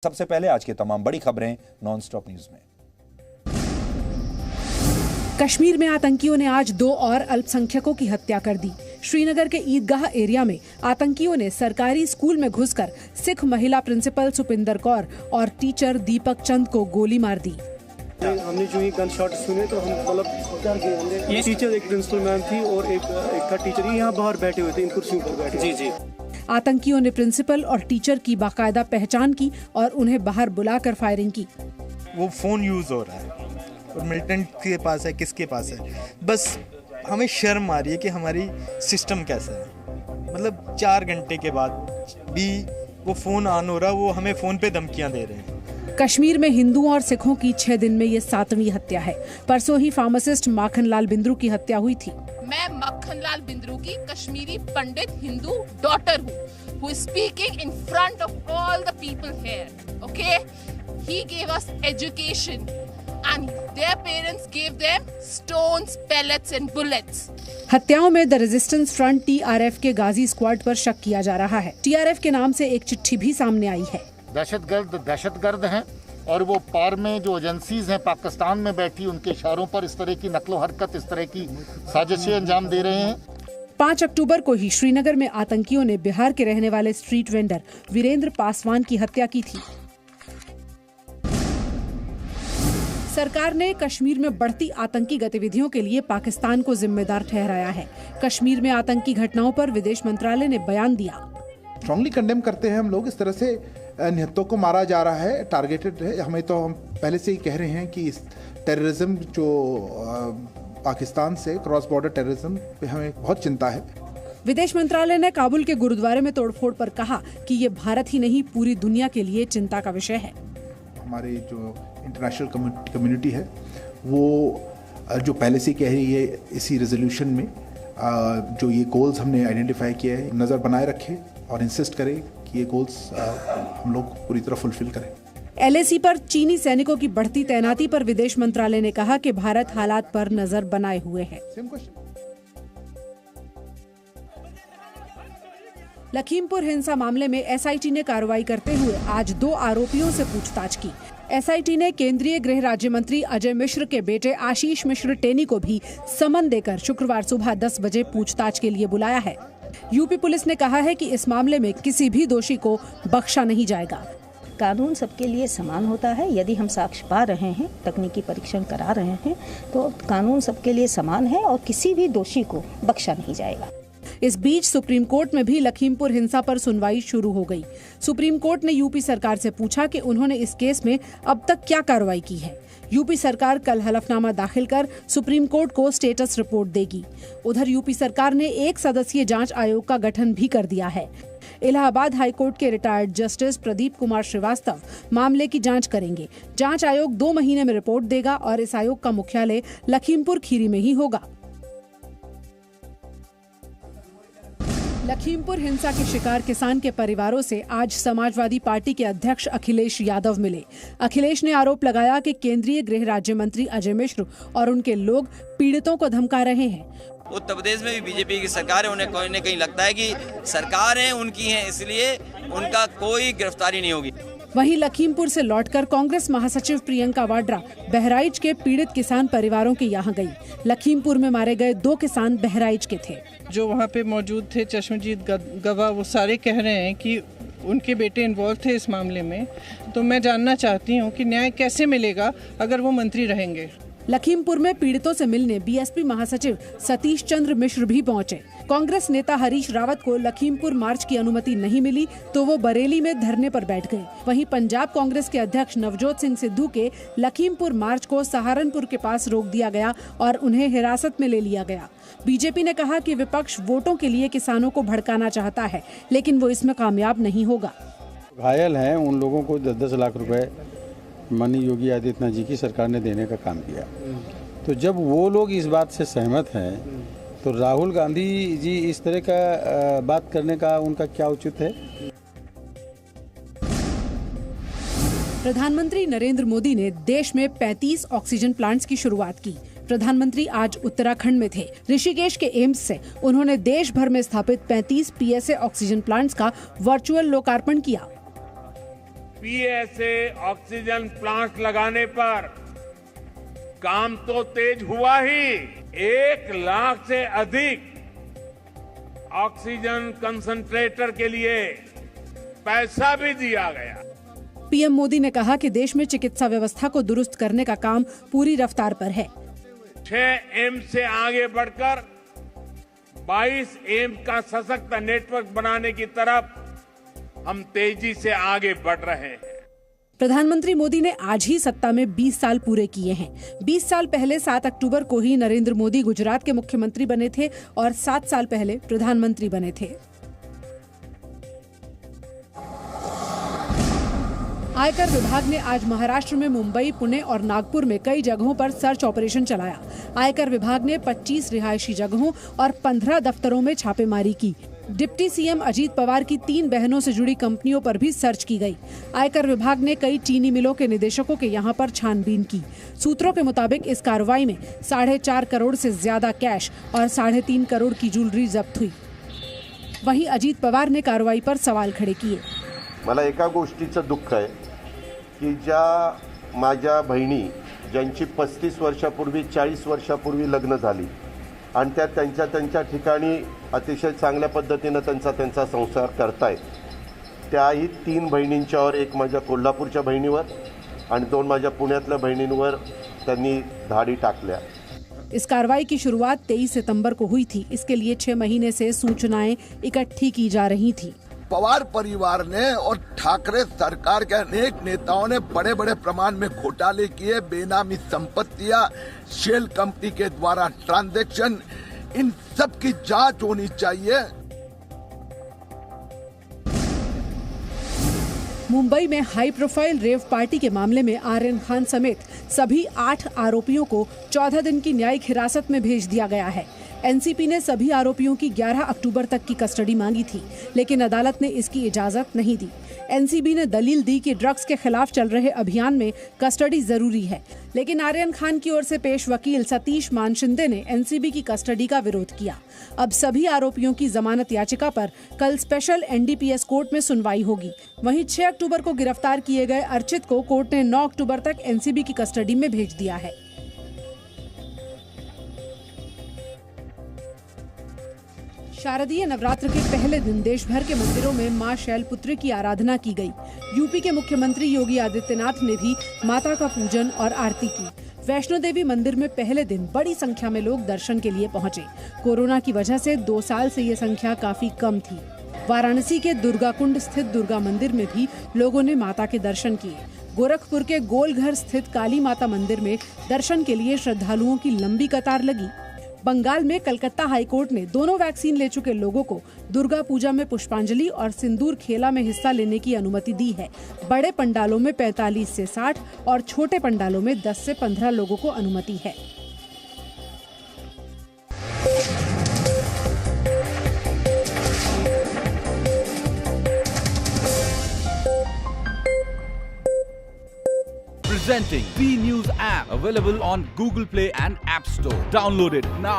सबसे पहले आज की तमाम बड़ी खबरें नॉन स्टॉप न्यूज में। कश्मीर में आतंकियों ने आज 2 और अल्पसंख्यकों की हत्या कर दी। श्रीनगर के ईदगाह एरिया में आतंकियों ने सरकारी स्कूल में घुसकर सिख महिला प्रिंसिपल सुपिंदर कौर और टीचर दीपक चंद को गोली मार दी। हमने जो ही गन शॉट सुने तो हम मतलब ये टीचर एक प्रिंसिपल मैम थी और एक का टीचर यहाँ बाहर बैठे हुए थे, इन कुर्सियों पर बैठे। जी। आतंकियों ने प्रिंसिपल और टीचर की बाकायदा पहचान की और उन्हें बाहर बुलाकर फायरिंग की। वो फोन यूज हो रहा है और मिलिटेंट के पास है, किसके पास है, बस हमें शर्म आ रही है कि हमारी सिस्टम कैसा है। मतलब 4 घंटे के बाद भी वो फोन ऑन हो रहा, वो हमें फोन पे धमकियां दे रहे हैं। कश्मीर में हिंदुओं और सिखों की 6 दिन में ये 7वीं हत्या है। परसों ही फार्मासिस्ट माखनलाल बिंद्रू की हत्या हुई थी। मैं माखनलाल बिंद्रू की कश्मीरी पंडित हिंदू डॉटर हूँ, who is speaking in front of all the people here. Okay, he gave us education, and their parents gave them stones, pellets, and bullets. हत्याओं में द रेजिस्टेंस फ्रंट TRF के गाजी स्क्वाड पर शक किया जा रहा है। TRF के नाम से एक चिट्ठी भी सामने आई है। दहशतगर्द हैं और वो पार में जो एजेंसीज हैं पाकिस्तान में बैठी, उनके इशारों पर इस तरह की नकलो हरकत, इस तरह की साजिशें अंजाम दे रहे हैं। 5 अक्टूबर को ही श्रीनगर में आतंकियों ने बिहार के रहने वाले स्ट्रीट वेंडर वीरेंद्र पासवान की हत्या की थी। सरकार ने कश्मीर में बढ़ती आतंकी गतिविधियों के लिए पाकिस्तान को जिम्मेदार ठहराया है। कश्मीर में आतंकी घटनाओं पर विदेश मंत्रालय ने बयान दिया। स्ट्रांगली कंडेम करते हैं हम लोग। इस तरह से निहत्तों को मारा जा रहा है, टारगेटेड है। हम पहले से ही कह रहे हैं कि इस टेररिज्म जो पाकिस्तान से क्रॉस बॉर्डर टेररिज्म पे हमें बहुत चिंता है। विदेश मंत्रालय ने काबुल के गुरुद्वारे में तोड़फोड़ पर कहा कि ये भारत ही नहीं पूरी दुनिया के लिए चिंता का विषय है। हमारी जो इंटरनेशनल कम्युनिटी है वो जो पहले से कह रही है इसी रेजोल्यूशन में जो ये गोल्स हमने आइडेंटिफाई किए हैं, नज़र बनाए रखे और इंसिस्ट करें कि ये गोल्स हम लोग पूरी तरह फुलफिल करें। LAC पर चीनी सैनिकों की बढ़ती तैनाती पर विदेश मंत्रालय ने कहा कि भारत हालात पर नजर बनाए हुए है। लखीमपुर हिंसा मामले में SIT ने कार्रवाई करते हुए आज 2 आरोपियों से पूछताछ की। SIT ने केंद्रीय गृह राज्य मंत्री अजय मिश्र के बेटे आशीष मिश्र टेनी को भी समन देकर शुक्रवार सुबह 10 बजे पूछताछ के लिए बुलाया है। यूपी पुलिस ने कहा है कि इस मामले में किसी भी दोषी को बख्शा नहीं जाएगा। कानून सबके लिए समान होता है। यदि हम साक्ष्य पा रहे हैं, तकनीकी परीक्षण करा रहे हैं, तो कानून सबके लिए समान है और किसी भी दोषी को बख्शा नहीं जाएगा। इस बीच सुप्रीम कोर्ट में भी लखीमपुर हिंसा पर सुनवाई शुरू हो गई। सुप्रीम कोर्ट ने यूपी सरकार से पूछा कि उन्होंने इस केस में अब तक क्या कार्रवाई की है। यूपी सरकार कल हलफनामा दाखिल कर सुप्रीम कोर्ट को स्टेटस रिपोर्ट देगी। उधर यूपी सरकार ने 1 सदस्यीय जांच आयोग का गठन भी कर दिया है। इलाहाबाद हाईकोर्ट के रिटायर्ड जस्टिस प्रदीप कुमार श्रीवास्तव मामले की जांच करेंगे। जांच आयोग 2 महीने में रिपोर्ट देगा और इस आयोग का मुख्यालय लखीमपुर खीरी में ही होगा। लखीमपुर हिंसा के शिकार किसान के परिवारों से आज समाजवादी पार्टी के अध्यक्ष अखिलेश यादव मिले। अखिलेश ने आरोप लगाया कि केंद्रीय गृह राज्य मंत्री अजय मिश्र और उनके लोग पीड़ितों को धमका रहे हैं। उत्तर प्रदेश में भी बीजेपी की सरकार है, उन्हें कहीं न कहीं लगता है कि सरकार है उनकी है, इसलिए उनका कोई गिरफ्तारी नहीं होगी। वहीं लखीमपुर से लौटकर कांग्रेस महासचिव प्रियंका वाड्रा बहराइच के पीड़ित किसान परिवारों के यहाँ गई। लखीमपुर में मारे गए 2 किसान बहराइच के थे। जो वहाँ पे मौजूद थे चश्मजीत गवाह, वो सारे कह रहे हैं कि उनके बेटे इन्वॉल्व थे इस मामले में। तो मैं जानना चाहती हूँ कि न्याय कैसे मिलेगा अगर वो मंत्री रहेंगे। लखीमपुर में पीड़ितों से मिलने बीएसपी महासचिव सतीश चंद्र मिश्र भी पहुंचे। कांग्रेस नेता हरीश रावत को लखीमपुर मार्च की अनुमति नहीं मिली तो वो बरेली में धरने पर बैठ गए। वहीं पंजाब कांग्रेस के अध्यक्ष नवजोत सिंह सिद्धू के लखीमपुर मार्च को सहारनपुर के पास रोक दिया गया और उन्हें हिरासत में ले लिया गया। बीजेपी ने कहा कि विपक्ष वोटों के लिए किसानों को भड़काना चाहता है, लेकिन वो इसमें कामयाब नहीं होगा। घायल हैं उन लोगों को 10-10 लाख रुपए माननीय योगी आदित्यनाथ जी की सरकार ने देने का काम किया। तो जब वो लोग इस बात से सहमत हैं तो राहुल गांधी जी इस तरह का बात करने का उनका क्या उचित है? प्रधानमंत्री नरेंद्र मोदी ने देश में 35 ऑक्सीजन प्लांट्स की शुरुआत की। प्रधानमंत्री आज उत्तराखंड में थे। ऋषिकेश के एम्स से उन्होंने देश भर में स्थापित 35 PSA ऑक्सीजन प्लांट्स का वर्चुअल लोकार्पण किया। पीएसए ऑक्सीजन प्लांट लगाने पर काम तो तेज हुआ ही, 1 लाख से अधिक ऑक्सीजन कंसंट्रेटर के लिए पैसा भी दिया गया। पीएम मोदी ने कहा कि देश में चिकित्सा व्यवस्था को दुरुस्त करने का काम पूरी रफ्तार पर है। 6 एम्स से आगे बढ़कर 22 एम्स का सशक्त नेटवर्क बनाने की तरफ हम तेजी से आगे बढ़ रहे हैं। प्रधानमंत्री मोदी ने आज ही सत्ता में 20 साल पूरे किए हैं। 20 साल पहले 7 अक्टूबर को ही नरेंद्र मोदी गुजरात के मुख्यमंत्री बने थे और 7 साल पहले प्रधानमंत्री बने थे। आयकर विभाग ने आज महाराष्ट्र में मुंबई, पुणे और नागपुर में कई जगहों पर सर्च ऑपरेशन चलाया। आयकर विभाग ने 25 रिहायशी जगहों और 15 दफ्तरों में छापेमारी की। डिप्टी सीएम अजीत पवार की 3 बहनों से जुड़ी कंपनियों पर भी सर्च की गई। आयकर विभाग ने कई चीनी मिलों के निदेशकों के यहां पर छानबीन की। सूत्रों के मुताबिक इस कार्रवाई में 4.5 करोड़ से ज्यादा कैश और 3.5 करोड़ की ज्वेलरी जब्त हुई। वहीं अजीत पवार ने कार्रवाई पर सवाल खड़े किए। मला एका गोष्टीचं दुःख आहे की ज्या माझ्या बहिणी ज्यांची 35 वर्षापूर्वी 40 वर्षापूर्वी लग्न झाली आणि त्या त्यांच्या ठिकाणी अतिशय चांगल्या पद्धतीने त्यांचा संसार करतायत, त्याही 3 बहिणींच्यावर, एक माझ्या कोल्हापूरच्या बहिणीवर आणि 2 माझ्या पुण्यातल्या बहिणींवर त्यांनी धाडी टाकल्या। इस कार्रवाई की शुरुआत 23 सितंबर को हुई थी। इसके लिए 6 महीने से सूचनाएं इकट्ठी की जा रही थी। पवार परिवार ने और ठाकरे सरकार के अनेक नेताओं ने बड़े बड़े प्रमाण में घोटाले किए, बेनामी संपत्तियां, शेल कंपनी के द्वारा ट्रांजैक्शन, इन सब की जांच होनी चाहिए। मुंबई में हाई प्रोफाइल रेव पार्टी के मामले में आर्यन खान समेत सभी 8 आरोपियों को 14 दिन की न्यायिक हिरासत में भेज दिया गया है। एनसीपी ने सभी आरोपियों की 11 अक्टूबर तक की कस्टडी मांगी थी, लेकिन अदालत ने इसकी इजाजत नहीं दी। एनसीबी ने दलील दी कि ड्रग्स के खिलाफ चल रहे अभियान में कस्टडी जरूरी है, लेकिन आर्यन खान की ओर से पेश वकील सतीश मान शिंदे ने एनसीबी की कस्टडी का विरोध किया। अब सभी आरोपियों की जमानत याचिका पर कल स्पेशल एनडीपीएस कोर्ट में सुनवाई होगी। वहीं 6 अक्टूबर को गिरफ्तार किए गए अर्चित को कोर्ट ने 9 अक्टूबर तक एनसीबी की कस्टडी में भेज दिया है। शारदीय नवरात्र के पहले दिन देश भर के मंदिरों में मां शैलपुत्री की आराधना की गई। यूपी के मुख्यमंत्री योगी आदित्यनाथ ने भी माता का पूजन और आरती की। वैष्णो देवी मंदिर में पहले दिन बड़ी संख्या में लोग दर्शन के लिए पहुंचे। कोरोना की वजह से 2 साल से ये संख्या काफी कम थी। वाराणसी के दुर्गा कुंड स्थित दुर्गा मंदिर में भी लोगों ने माता के दर्शन किए। गोरखपुर के गोलघर स्थित काली माता मंदिर में दर्शन के लिए श्रद्धालुओं की लंबी कतार लगी। बंगाल में कलकत्ता हाईकोर्ट ने दोनों वैक्सीन ले चुके लोगों को दुर्गा पूजा में पुष्पांजलि और सिंदूर खेला में हिस्सा लेने की अनुमति दी है। बड़े पंडालों में 45 से 60 और छोटे पंडालों में 10 से 15 लोगों को अनुमति है। Presenting B News app, available on Google Play and App Store. Download it now.